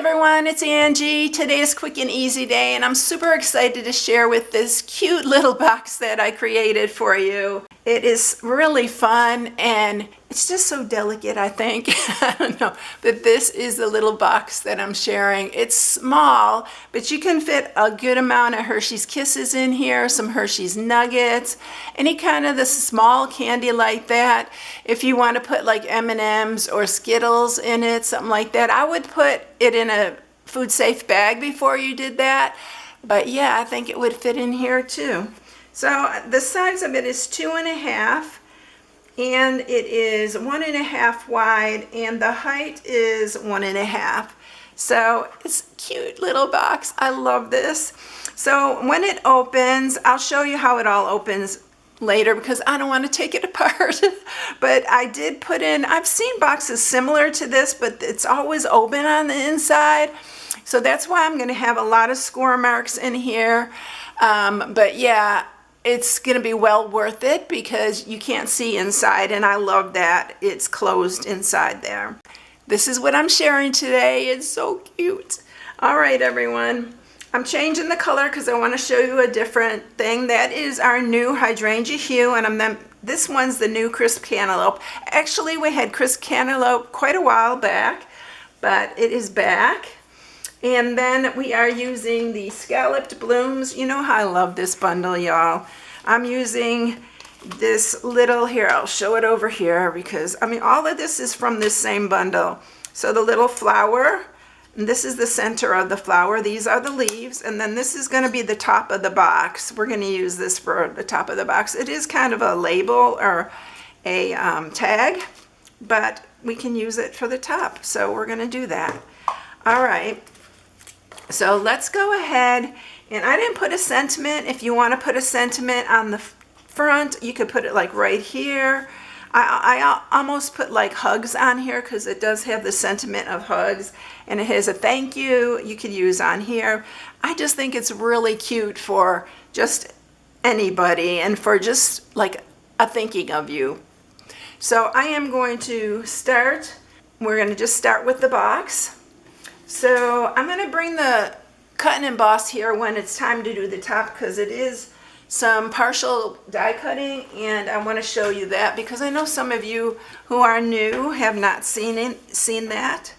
everyone, it's Angie. Today is quick and easy day and I'm super excited to share with this cute little box that I created for you. It is really fun and it's just so delicate, I think. I don't know, but this is the little box that I'm sharing. It's small, but you can fit a good amount of Hershey's Kisses in here, some Hershey's Nuggets, any kind of the small candy like that. If you want to put like M&Ms or Skittles in it, something like that, I would put it in a food safe bag before you did that. But yeah, I think it would fit in here too. So the size of it is 2.5 and it is 1.5 wide and the height is 1.5. So it's a cute little box. I love this. So when it opens, I'll show you how it all opens later because I don't want to take it apart. But I did put in, I've seen boxes similar to this, but it's always open on the inside. So that's why I'm going to have a lot of score marks in here. But yeah, it's going to be well worth it because you can't see inside, and I love that it's closed inside there. This is what I'm sharing today. It's so cute. All right, everyone. I'm changing the color because I want to show you a different thing. That is our new hydrangea hue, and this one's the new crisp cantaloupe. Actually, we had crisp cantaloupe quite a while back, but it is back. And then we are using the scalloped blooms. You know how I love this bundle, y'all. I'm using this little, here, I'll show it over here because, I mean, all of this is from this same bundle. So the little flower, and this is the center of the flower. These are the leaves, and then this is going to be the top of the box. We're going to use this for the top of the box. It is kind of a label or a tag, but we can use it for the top. So we're going to do that. All right. So let's go ahead, and I didn't put a sentiment. If you want to put a sentiment on the front, you could put it like right here. I almost put like hugs on here because it does have the sentiment of hugs, and it has a thank you could use on here. I just think it's really cute for just anybody and for just like a thinking of you. So I am going to start. We're going to just start with the box. So I'm going to bring the cut and emboss here when it's time to do the top because it is some partial die cutting, and I want to show you that because I know some of you who are new have not seen that.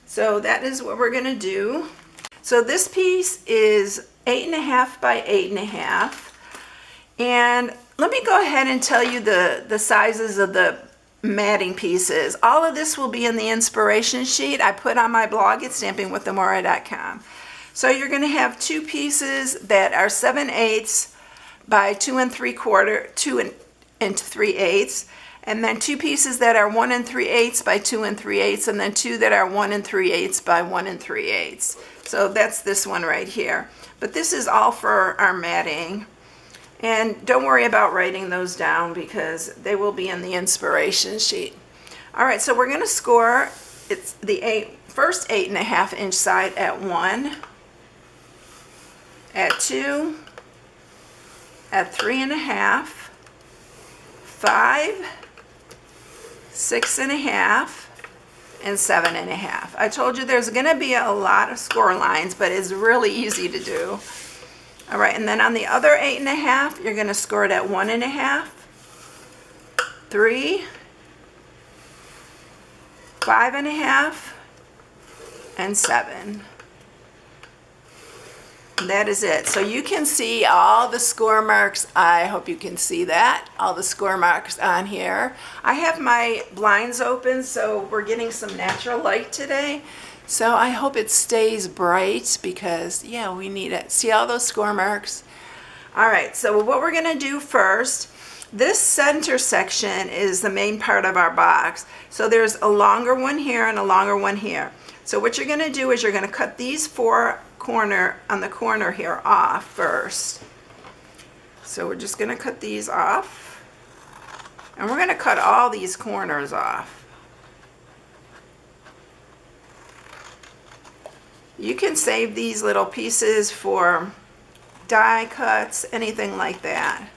So that is what we're going to do. So this piece is 8.5 by 8.5, and let me go ahead and tell you the sizes of the matting pieces. All of this will be in the inspiration sheet I put on my blog at StampingWithAmore.com. So you're going to have two pieces that are 7/8 by 2 3/4, 2 3/8, and then two pieces that are 1 3/8 by 2 3/8, and then two that are 1 3/8 by 1 3/8. So that's this one right here. But this is all for our matting. And don't worry about writing those down because they will be in the inspiration sheet. All right, so we're going to score. It's the first 8.5 inch side at 1, at 2, at 3.5, 5, 6.5, and 7.5. I told you there's going to be a lot of score lines, but it's really easy to do. All right, and then on the other 8.5, you're going to score it at 1.5, 3, 5.5, and 7. And that is it. So you can see all the score marks. I hope you can see that. All the score marks on here. I have my blinds open, so we're getting some natural light today. So I hope it stays bright because, yeah, we need it. See all those score marks? All right, so what we're going to do first, this center section is the main part of our box. So there's a longer one here and a longer one here. So what you're going to do is you're going to cut these four on the corner here off first. So we're just going to cut these off. And we're going to cut all these corners off. You can save these little pieces for die cuts, anything like that.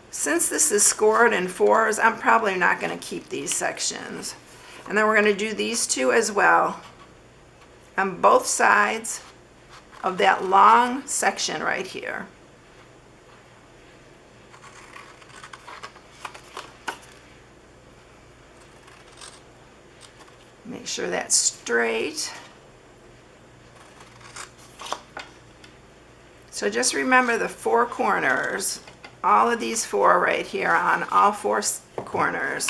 Since this is scored in 4s, I'm probably not going to keep these sections. And then we're going to do these two as well. on both sides of that long section right here. Make sure that's straight. So just remember the 4 corners, all of these 4 right here on all 4 corners.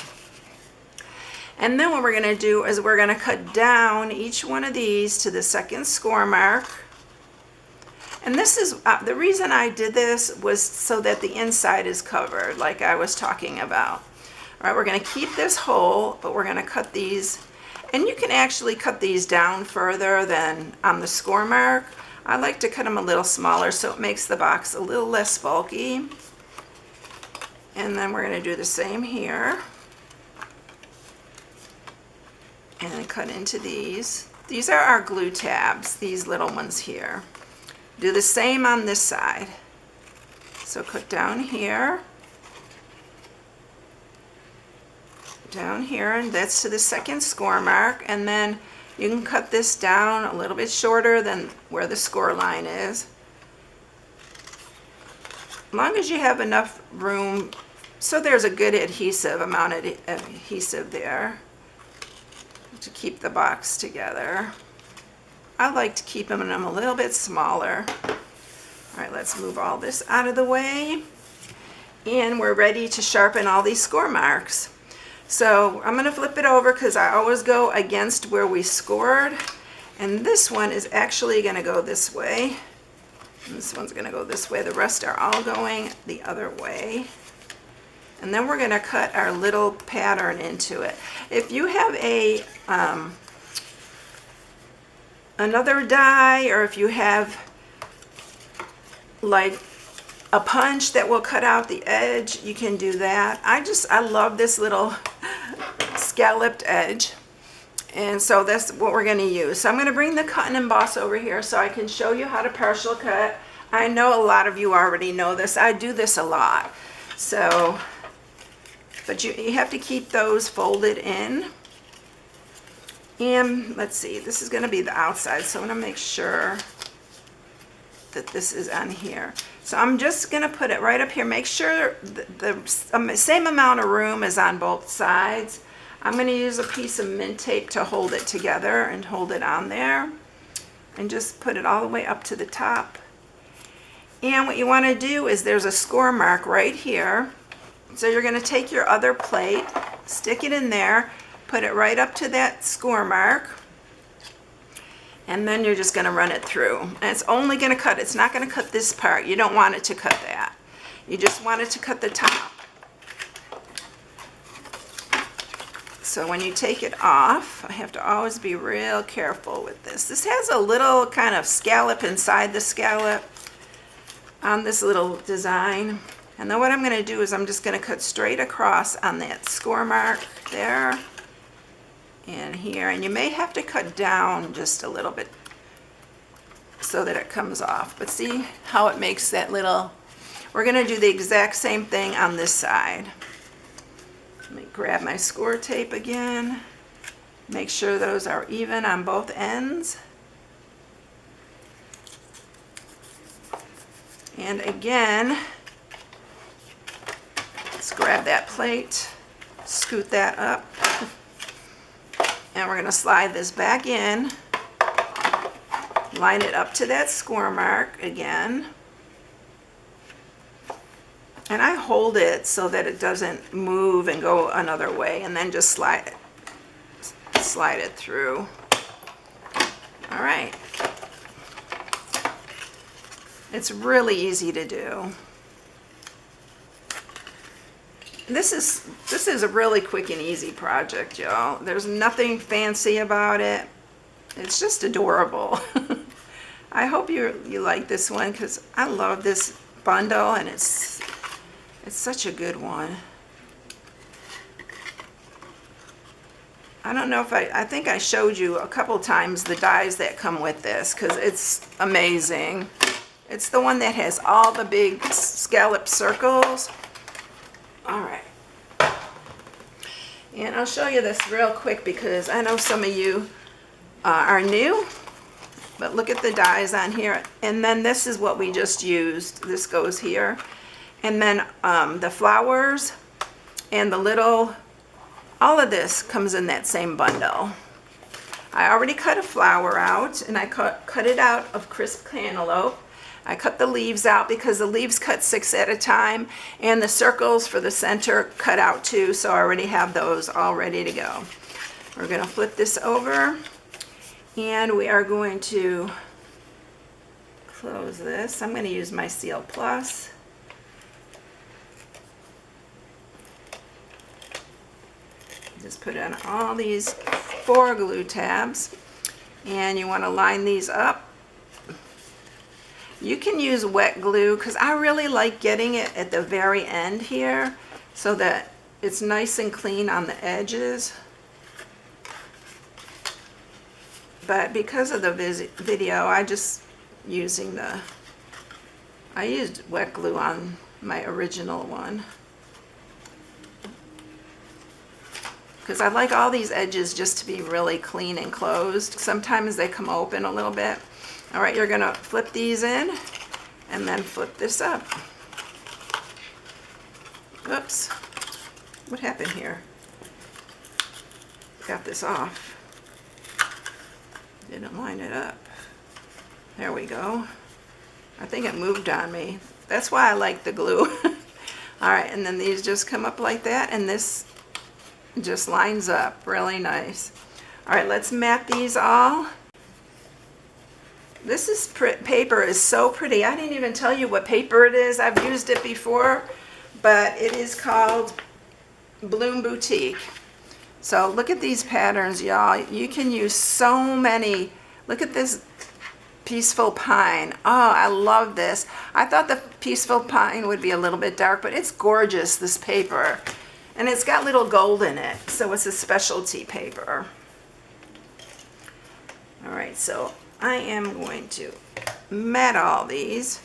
And then what we're going to do is we're going to cut down each one of these to the second score mark. And this is, the reason I did this was so that the inside is covered, like I was talking about. All right, we're going to keep this whole, but we're going to cut these. And you can actually cut these down further than on the score mark. I like to cut them a little smaller so it makes the box a little less bulky. And then we're going to do the same here. And then cut into these. These are our glue tabs, these little ones here. Do the same on this side. So cut down here, and that's to the second score mark, and then you can cut this down a little bit shorter than where the score line is. As long as you have enough room, so there's a good amount of adhesive there to keep the box together. I like to keep them a little bit smaller. All right, let's move all this out of the way. And we're ready to sharpen all these score marks. So I'm going to flip it over because I always go against where we scored. And this one is actually going to go this way. And this one's going to go this way. The rest are all going the other way. And then we're going to cut our little pattern into it. If you have a another die, or if you have like a punch that will cut out the edge, you can do that. I love this little scalloped edge, and so that's what we're going to use. So I'm going to bring the cut and emboss over here so I can show you how to partial cut. I know a lot of you already know this. I do this a lot. So, but you have to keep those folded in. And let's see, this is going to be the outside, so I'm going to make sure that this is on here. So I'm just going to put it right up here. Make sure the same amount of room is on both sides. I'm going to use a piece of mint tape to hold it together and hold it on there. And just put it all the way up to the top. And what you want to do is there's a score mark right here. So you're going to take your other plate, stick it in there, put it right up to that score mark, and then you're just going to run it through. And it's only going to cut, it's not going to cut this part. You don't want it to cut that. You just want it to cut the top. So when you take it off, I have to always be real careful with this. This has a little kind of scallop inside the scallop on this little design. And then what I'm going to do is I'm just going to cut straight across on that score mark there and here. And you may have to cut down just a little bit so that it comes off. But see how it makes that little... We're going to do the exact same thing on this side. Let me grab my score tape again. Make sure those are even on both ends. And again, let's grab that plate, scoot that up, and we're going to slide this back in, line it up to that score mark again, and I hold it so that it doesn't move and go another way, and then just slide it through. All right. It's really easy to do. This is a really quick and easy project, y'all. There's nothing fancy about it. It's just adorable. I hope you like this one because I love this bundle and it's such a good one. I don't know if I think I showed you a couple times the dies that come with this because it's amazing. It's the one that has all the big scallop circles. All right. And I'll show you this real quick because I know some of you are new But look at the dies on here. And then this is what we just used. This goes here. And then the flowers and the little, all of this comes in that same bundle. I already cut a flower out, and I cut it out of crisp cantaloupe. I cut the leaves out because the leaves cut 6 at a time, and the circles for the center cut out too, so I already have those all ready to go. We're going to flip this over, and we are going to close this. I'm going to use my Seal Plus. Just put in all these 4 glue tabs, and you want to line these up. You can use wet glue because I really like getting it at the very end here so that it's nice and clean on the edges. But because of the video, I just I used wet glue on my original one. Because I like all these edges just to be really clean and closed. Sometimes they come open a little bit. All right, you're gonna flip these in and then flip this up. Oops, what happened here? Got this off. Didn't line it up. There we go. I think it moved on me. That's why I like the glue. All right, and then these just come up like that, and this just lines up really nice. All right, let's mat these all. This paper is so pretty. I didn't even tell you what paper it is. I've used it before, but it is called Bloom Boutique. So look at these patterns, y'all. You can use so many. Look at this Peaceful Pine. Oh, I love this. I thought the Peaceful Pine would be a little bit dark, but it's gorgeous, this paper. And it's got little gold in it, so it's a specialty paper. All right, so I am going to mat all these.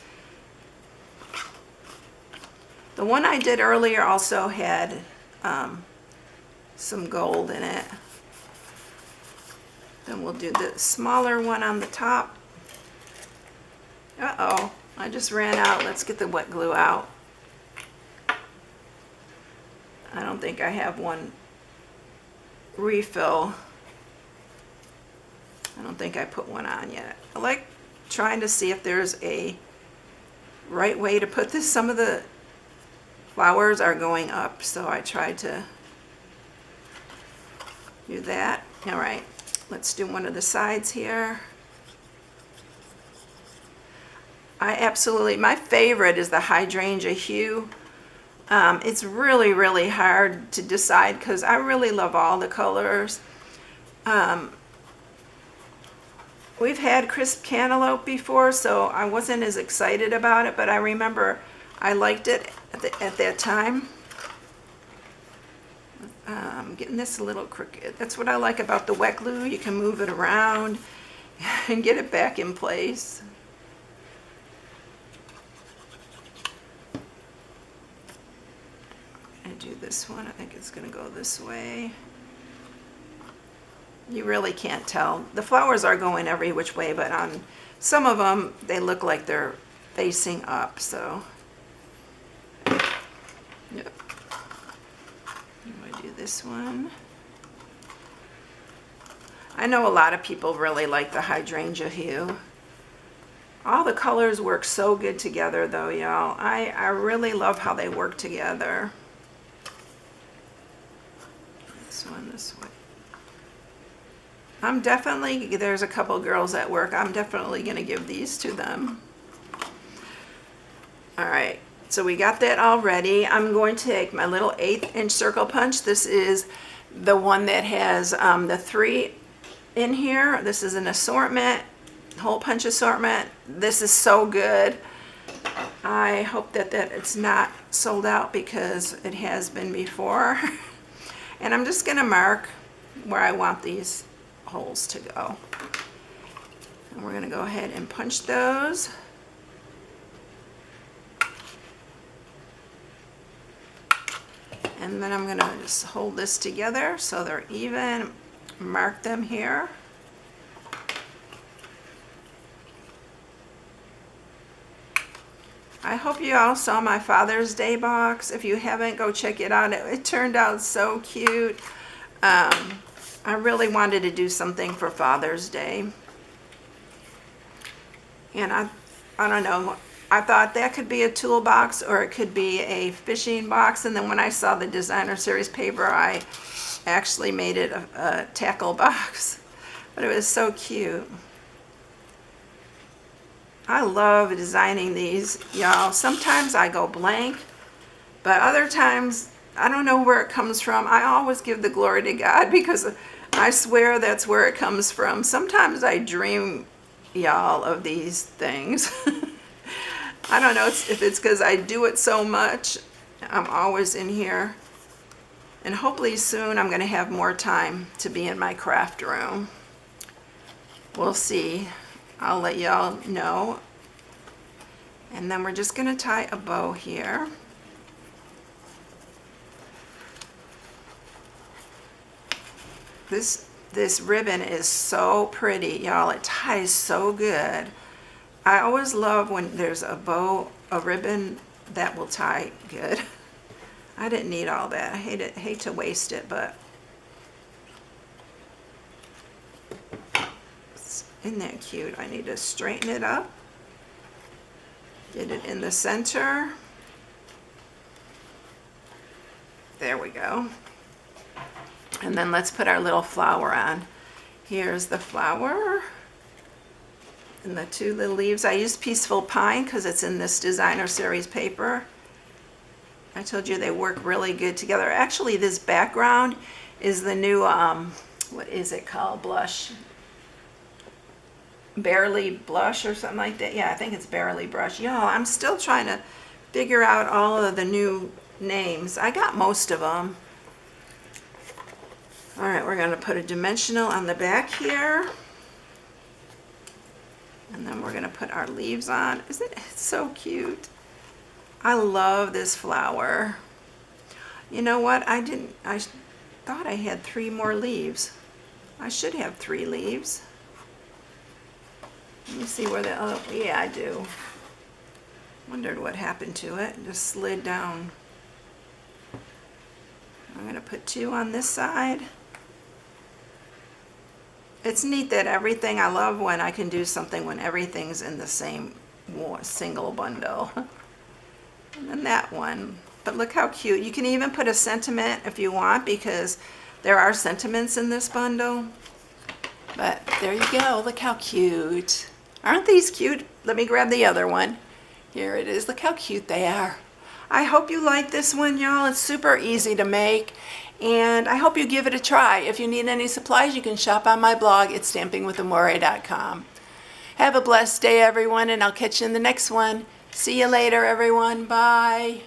The one I did earlier also had some gold in it. Then we'll do the smaller one on the top. Uh-oh, I just ran out. Let's get the wet glue out. I don't think I have one refill. I don't think I put one on yet. I like trying to see if there's a right way to put this. Some of the flowers are going up, so I tried to do that. All right, let's do one of the sides here. My favorite is the hydrangea hue. It's really, really hard to decide because I really love all the colors. We've had crisp cantaloupe before, so I wasn't as excited about it, but I remember I liked it at that time. Getting this a little crooked. That's what I like about the wet glue. You can move it around and get it back in place. Do this one. I think it's going to go this way. You really can't tell. The flowers are going every which way, but on some of them they look like they're facing up, so yep. I'm going to do this one. I know a lot of people really like the hydrangea hue. All the colors work so good together though, y'all. I really love how they work together. This way. There's a couple girls at work. I'm definitely going to give these to them. All right, so we got that all ready. I'm going to take my little 1/8" circle punch. This is the one that has the 3 in here. This is an assortment, hole punch assortment. This is so good. I hope that it's not sold out because it has been before. And I'm just going to mark where I want these holes to go. And we're going to go ahead and punch those. And then I'm going to just hold this together so they're even. Mark them here. I hope you all saw my Father's Day box. If you haven't, go check it out. It turned out so cute. I really wanted to do something for Father's Day. And I don't know, I thought that could be a toolbox or it could be a fishing box. And then when I saw the designer series paper, I actually made it a tackle box. But it was so cute. I love designing these, y'all. Sometimes I go blank, but other times I don't know where it comes from. I always give the glory to God because I swear that's where it comes from. Sometimes I dream, y'all, of these things. I don't know if it's because I do it so much. I'm always in here. And hopefully soon I'm going to have more time to be in my craft room. We'll see. I'll let y'all know. And then we're just going to tie a bow here. This ribbon is so pretty, y'all. It ties so good. I always love when there's a bow, a ribbon that will tie good. I didn't need all that. I hate to waste it, but isn't that cute? I need to straighten it up. Get it in the center. There we go. And then let's put our little flower on. Here's the flower and the two little leaves. I used Peaceful Pine because it's in this designer series paper. I told you they work really good together. Actually, this background is the new, what is it called? Blush. Barely Blush or something like that. Yeah, I think it's Barely Brush. Y'all, I'm still trying to figure out all of the new names. I got most of them. All right, we're going to put a dimensional on the back here. And then we're going to put our leaves on. Isn't it so cute? I love this flower. You know what? I thought I had 3 more leaves. I should have 3 leaves. Let me see where the, oh yeah, I do. Wondered what happened to it. It just slid down. I'm going to put 2 on this side. It's neat that everything, I love when I can do something when everything's in the same single bundle. And then that one. But look how cute. You can even put a sentiment if you want because there are sentiments in this bundle. But there you go. Look how cute. Aren't these cute? Let me grab the other one. Here it is. Look how cute they are. I hope you like this one, y'all. It's super easy to make. And I hope you give it a try. If you need any supplies, you can shop on my blog at StampingWithAmore.com. Have a blessed day, everyone, and I'll catch you in the next one. See you later, everyone. Bye.